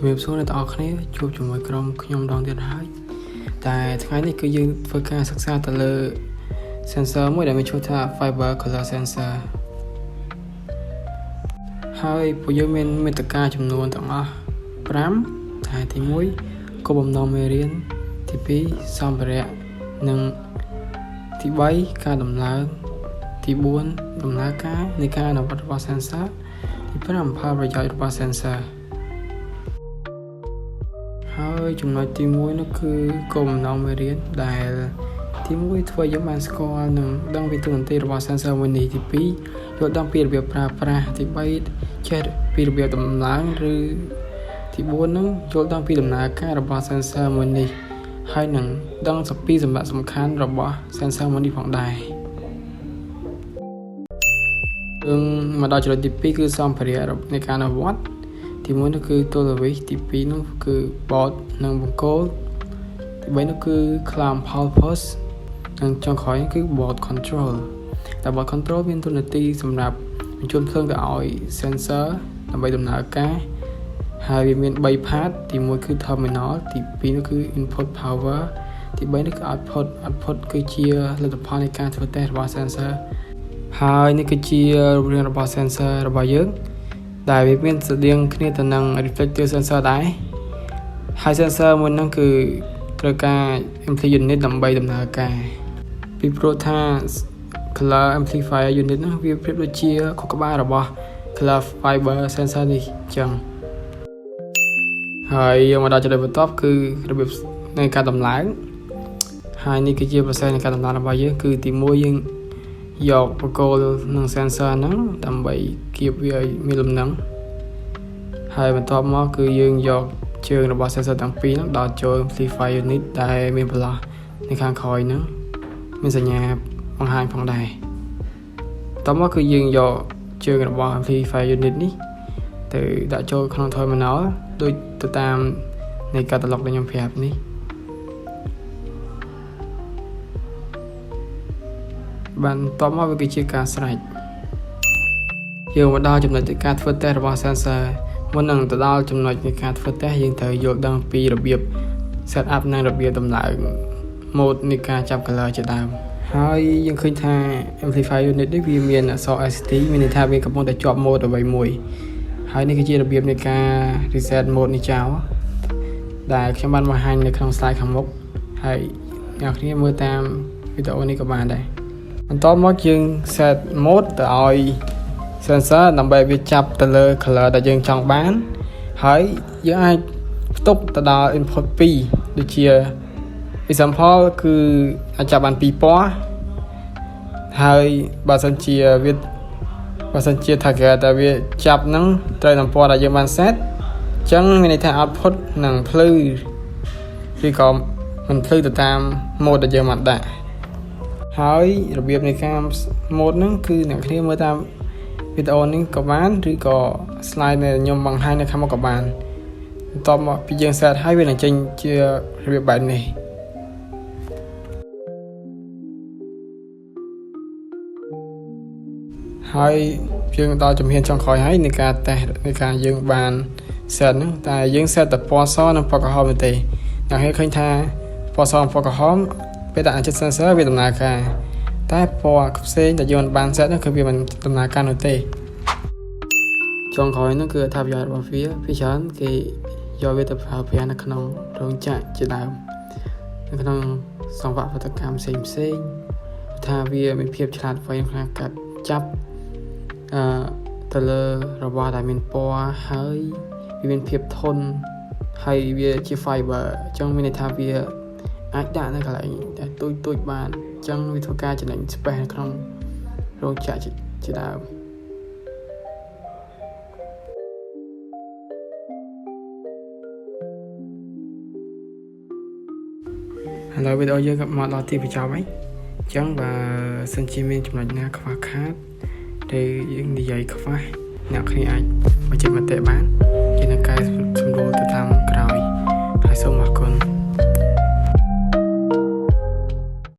ជំរាបសួរអ្នកទាំងអស់គ្នាជួបជាមួយក្រុមខ្ញុំម្ដងទៀតហើយតែថ្ងៃនេះគឺយើងធ្វើការសិក្សាទៅលើ sensor មួយដែលមានឈ្មោះថា fiber color sensor ហើយពួកយើងមានមេត្តាចំនួនទាំងអស់5តែទី1គោលបំណងមេរៀនទី2សម្ភារៈនិងទី3ការដំឡើងទី4ដំណើរការនៃការអនុវត្តរបស់ sensor ទី5ផលប្រយោជន៍របស់ sensor ហើយចំណុចទី1នោះគឺគោលបំណងមេរៀនដែលទី1ធ្វើយើងបានស្គាល់និងដឹងពីតួនាទីរបស់ sensor មួយនេះទី2យល់ដឹងពីរបៀបប្រើប្រាស់ទី3ចេះពីរបៀបដំឡើងឬទី4នោះយល់ដឹងពីដំណើរការរបស់ sensor មួយនេះហើយនឹងដឹងពីសម្បត្តិសំខាន់របស់ sensor មួយនេះផងដែរយើងមកដល់ចំណុចទី2គឺសម្ភារៈនៃការអនុវត្តទី1នោះគឺទូរទស្សន៍ទី2នោះគឺ board និងបង្គោលទី3នោះគឺ clamp pulse និងចុងក្រោយគឺ board control តែ board control មានតួនាទីសម្រាប់បញ្ជូនភ្លើងទៅឲ្យ sensor ដើម្បីដំណើរការហើយវាមាន3 part ទី1គឺ terminal ទី2នោះគឺ input power ទី3នោះគឺ output គឺជាលទ្ធផលនៃការធ្វើតេស្តរបស់ sensor ហើយនេះគឺជារូបរាងរបស់ sensor របស់យើងដែលវាមានស្រដៀងគ្នាទៅនឹង reflector sensor ដែរហើយ sensor មួយហ្នឹងគឺត្រូវការ amplifier unit ដើម្បីដំណើរការពីព្រោះថា color amplifier unit ហ្នឹងវាប្រៀបដូចជាខួរក្បាលរបស់ color fiber sensor នេះអញ្ចឹងហើយយើងមកដល់ចំណុចបន្ទាប់គឺរបៀបនៃការដំឡើងហើយនេះគឺជាប្រសេសនៃការដំឡើងរបស់យើងគឺទី1យើងយកបង្គោលនិង sensor ហ្នឹងដើម្បីគៀបវាឲ្យមានលំនឹងហើយបន្ទាប់មកគឺយើងយកជើងរបស់ sensor ទាំងពីរហ្នឹងដល់ចូល amplifier unit ដែលមានប្រឡោះនៅខាងក្រោយហ្នឹងមានសញ្ញាបង្ហាញផងដែរបន្ទាប់មកគឺយើងយកជើងរបស់ amplifier unit នេះទៅដាក់ចូលក្នុង terminal ដូចទៅតាមនៃកាតាឡុកដែលខ្ញុំប្រាប់នេះបន្ទាប់មកវាគឺជាការស្រេចយើងមកដល់ចំណុចនៃការធ្វើតេស្តរបស់ sensor មុននឹងទៅដល់ចំណុចនៃការធ្វើតេស្តយើងត្រូវយល់ដឹងពីរបៀប set up និងរបៀបដំឡើង mode នៃការចាប់ color ជាដើមហើយយើងឃើញថា amplifier unit នេះវាមានអក្សរ ST មានន័យថាវាកំពុងតែជាប់ mode អ្វីមួយហើយនេះគឺជារបៀបនៃការ reset mode នេះចោលដែលខ្ញុំបានបង្ហាញនៅក្នុង slide ខាងមុខហើយអ្នកគ្នាមើលតាមវីដេអូនេះក៏បានដែរបន្ទាប់មកយើង set mode ទៅឲ្យ sensor ដើម្បីវាចាប់ទៅលើ color ដែលយើងចង់បានហើយយើងអាចផ្ទុកទៅដល់ input 2ដូចជា example គឺអាចចាប់បាន2ពណ៌ហើយបើសិនជា target ដែលវាចាប់ហ្នឹងត្រូវនឹងពណ៌ដែលយើងបាន set អញ្ចឹងមានន័យថា output នឹងភ្លឺឬក៏មិនភ្លឺទៅតាម mode ដែលយើងបានដាក់ហើយរបៀបនៃការ mode ហ្នឹងគឺអ្នកគ្នាមើលតាមវីដេអូនេះក៏បានឬក៏ slide ដែលខ្ញុំបង្ហាញនៅខាងមុខក៏បានបន្ទាប់មកពីយើង set ហើយវានឹងចេញជារបៀបបែបនេះហើយយើងដល់ជំហានចុងក្រោយហើយនៃការតេស្តនៃការយើងបាន set ហ្នឹងតែយើង set តែពណ៌សនិងពណ៌ក្រហមទេអ្នកឃើញថាពណ៌សនិងពណ៌ក្រហមពេលដាក់ចិត្ត sensor វាដំណើរការតែពណ៌ផ្សេងដែលយើងបាន set ហ្នឹងគឺវាមិនដំណើរការនោះទេចុងក្រោយហ្នឹងគឺអត្ថប្រយោជន៍របស់វាពីច្រើនគេយកវាទៅប្រើប្រាស់នៅក្នុងរោងចក្រជាដើមនៅក្នុងសង្វាក់ផលិតកម្មផ្សេងថាវាមានភាពឆ្លាតវៃក្នុងការចាប់ទៅលើរបស់ដែលមានពណ៌ហើយវាមានភាពធន់ហើយវាជា fiber អញ្ចឹងមានន័យថាវាអាចដាក់នៅកន្លែងដែលទូចបានអញ្ចឹងវាធ្វើការចំណេញ space នៅក្នុងរោងចក្រជាដើមឥឡូវវីដេអូយើងក៏មកដល់ទីបញ្ចប់ហើយអញ្ចឹងបើសិនជាមានចំណុចណាខ្វះខាតឬយើងនិយាយខ្វះអ្នកគ្នាអាចបញ្ចេញមតិបានជានឹងកែសម្រួលទៅ